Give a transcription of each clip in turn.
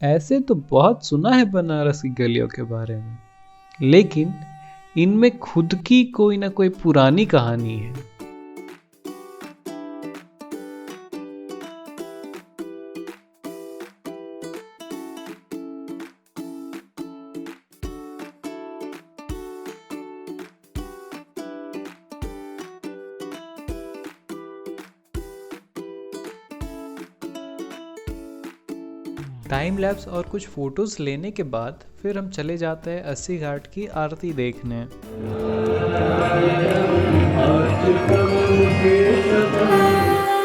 ऐसे तो बहुत सुना है बनारस की गलियों के बारे में, लेकिन इनमें खुद की कोई ना कोई पुरानी कहानी है। टाइम लैप्स और कुछ फोटोज लेने के बाद फिर हम चले जाते हैं अस्सी घाट की आरती देखने।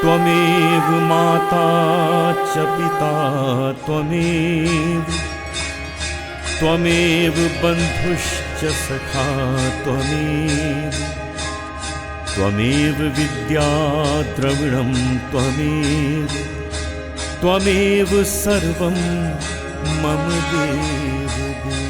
त्वमेव माता च पिता त्वमेव त्वमेव बन्धुश्च सखा त्वमेव त्वमेव विद्या द्रविणं त्वमेव त्वमेव सर्वं मम देव देव।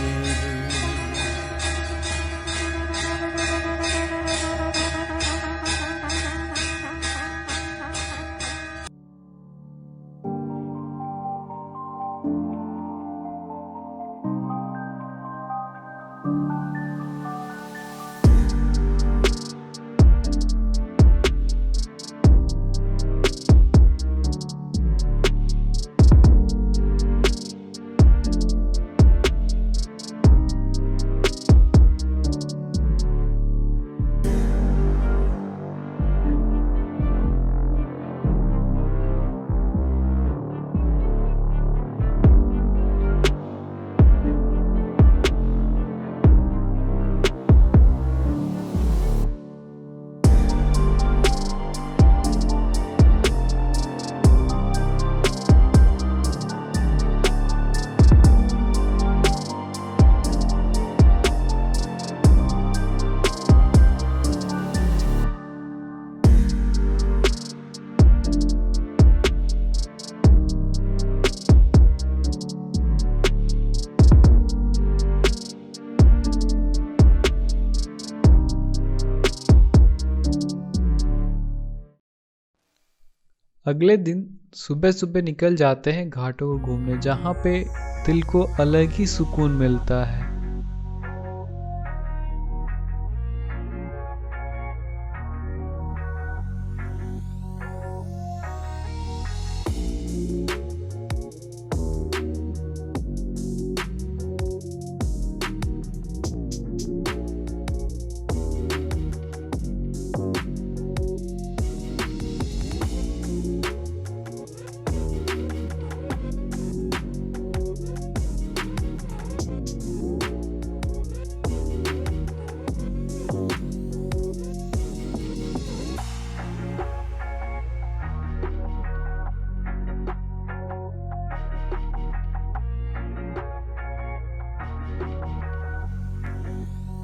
अगले दिन सुबह सुबह निकल जाते हैं घाटों को घूमने, जहाँ पे दिल को अलग ही सुकून मिलता है।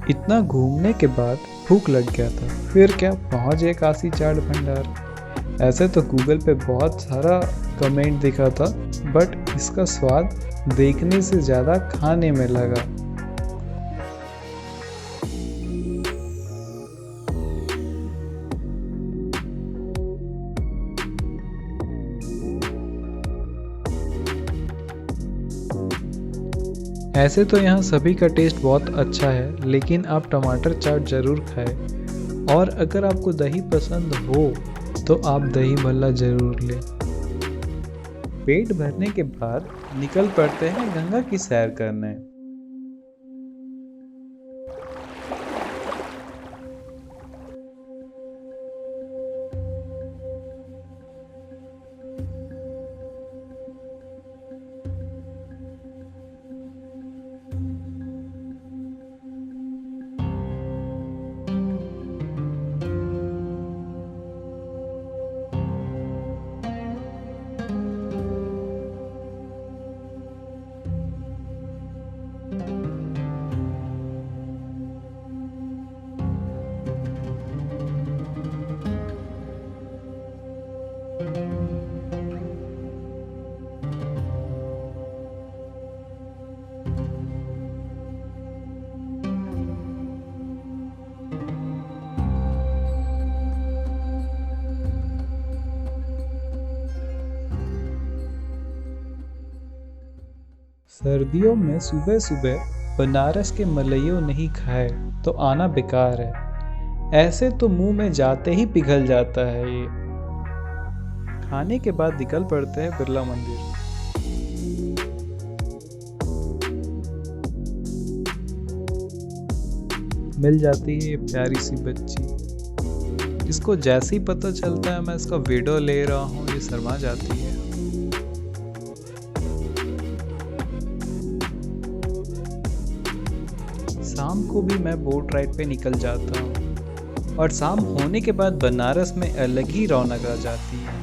इतना घूमने के बाद भूख लग गया था, फिर क्या पहुंच गए काशी चाट भंडार। ऐसे तो गूगल पे बहुत सारा कमेंट दिखा था, बट इसका स्वाद देखने से ज़्यादा खाने में लगा। ऐसे तो यहाँ सभी का टेस्ट बहुत अच्छा है, लेकिन आप टमाटर चाट ज़रूर खाएं। और अगर आपको दही पसंद हो तो आप दही भल्ला ज़रूर लें। पेट भरने के बाद निकल पड़ते हैं गंगा की सैर करने। सर्दियों में सुबह सुबह बनारस के मलइयों नहीं खाए तो आना बेकार है। ऐसे तो मुंह में जाते ही पिघल जाता है ये। खाने के बाद निकल पड़ते हैं बिरला मंदिर। मिल जाती है ये प्यारी सी बच्ची। इसको जैसे ही पता चलता है मैं इसका वीडियो ले रहा हूँ, ये शर्मा जाती है। शाम को भी मैं बोट राइड पे निकल जाता हूँ और शाम होने के बाद बनारस में अलग ही रौनक आ जाती है।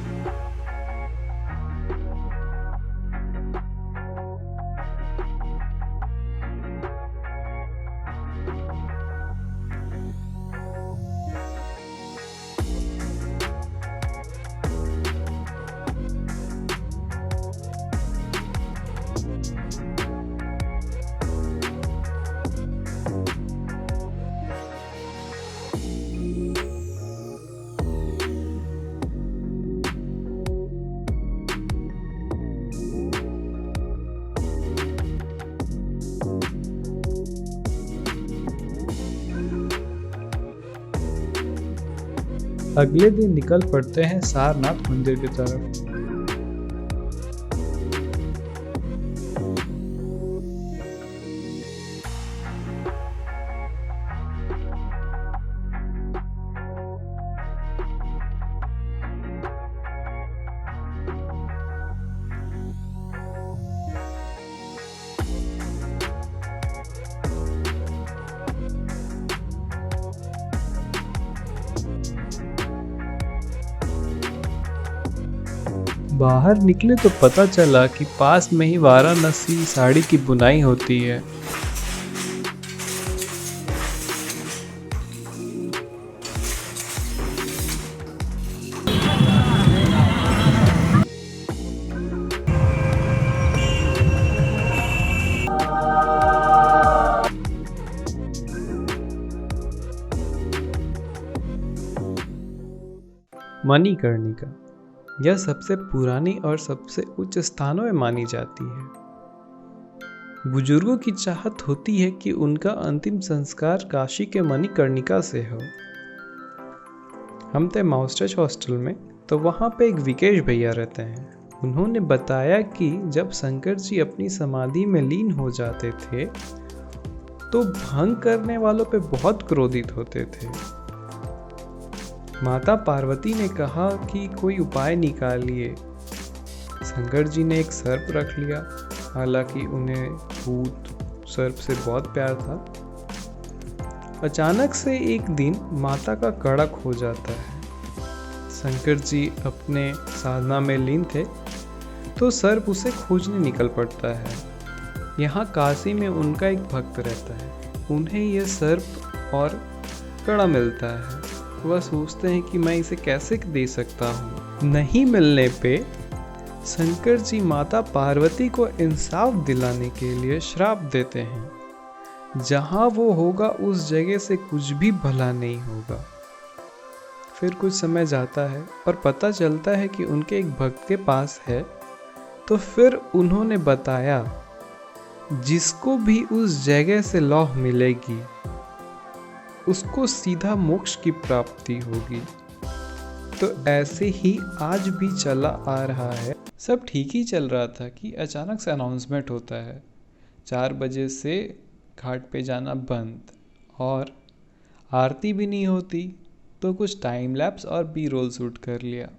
अगले दिन निकल पड़ते हैं सारनाथ मंदिर की तरफ। बाहर निकले तो पता चला कि पास में ही वाराणसी साड़ी की बुनाई होती है। मणिकर्णिका यह सबसे पुरानी और सबसे उच्च स्थानों में मानी जाती है। बुजुर्गों की चाहत होती है कि उनका अंतिम संस्कार काशी के मणिकर्णिका से हो। हम थे माउस्टच हॉस्टल में, तो वहाँ पे एक विकेश भैया रहते हैं। उन्होंने बताया कि जब शंकर जी अपनी समाधि में लीन हो जाते थे तो भंग करने वालों पे बहुत क्रोधित होते थे। माता पार्वती ने कहा कि कोई उपाय निकालिए। शंकर जी ने एक सर्प रख लिया, हालांकि उन्हें भूत सर्प से बहुत प्यार था। अचानक से एक दिन माता का कड़क हो जाता है। शंकर जी अपने साधना में लीन थे तो सर्प उसे खोजने निकल पड़ता है। यहाँ काशी में उनका एक भक्त रहता है, उन्हें यह सर्प और कड़ा मिलता है। वह सोचते हैं कि मैं इसे कैसे दे सकता हूँ। नहीं मिलने पे शंकर जी माता पार्वती को इंसाफ दिलाने के लिए श्राप देते हैं, जहाँ वो होगा उस जगह से कुछ भी भला नहीं होगा। फिर कुछ समय जाता है और पता चलता है कि उनके एक भक्त के पास है। तो फिर उन्होंने बताया जिसको भी उस जगह से लौह मिलेगी उसको सीधा मोक्ष की प्राप्ति होगी। तो ऐसे ही आज भी चला आ रहा है। सब ठीक ही चल रहा था कि अचानक से अनाउंसमेंट होता है 4 बजे से घाट पे जाना बंद, और आरती भी नहीं होती। तो कुछ टाइम लैप्स और बी रोल शूट कर लिया।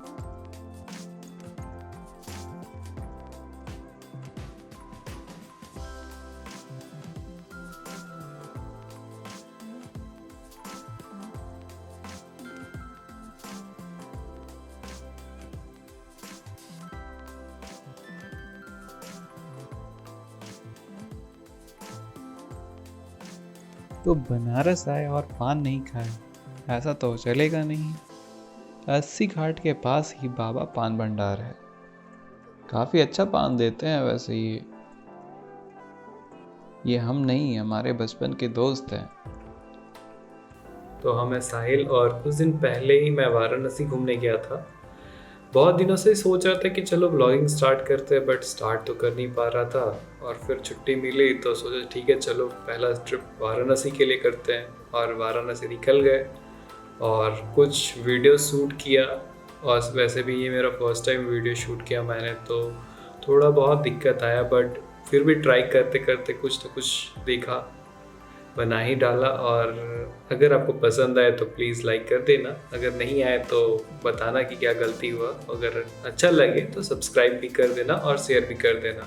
तो बनारस आए और पान नहीं खाए, ऐसा तो चलेगा नहीं। 80 घाट के पास ही बाबा पान भंडार है। काफ़ी अच्छा पान देते हैं वैसे ये हम नहीं, हमारे बचपन के दोस्त हैं। तो हमें साहिल और कुछ दिन पहले ही मैं वाराणसी घूमने गया था। बहुत दिनों से सोच रहा था कि चलो ब्लॉगिंग स्टार्ट करते हैं, बट स्टार्ट तो कर नहीं पा रहा था। और फिर छुट्टी मिली तो सोचा ठीक है चलो पहला ट्रिप वाराणसी के लिए करते हैं, और वाराणसी निकल गए और कुछ वीडियो शूट किया। और वैसे भी ये मेरा फर्स्ट टाइम वीडियो शूट किया मैंने, तो थोड़ा बहुत दिक्कत आया, बट फिर भी ट्राई करते करते कुछ तो कुछ देखा, बना ही डाला। और अगर आपको पसंद आए तो प्लीज़ लाइक कर देना, अगर नहीं आए तो बताना कि क्या गलती हुआ। अगर अच्छा लगे तो सब्सक्राइब भी कर देना और शेयर भी कर देना।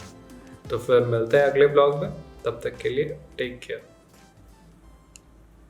तो फिर मिलते हैं अगले ब्लॉग में, तब तक के लिए टेक केयर।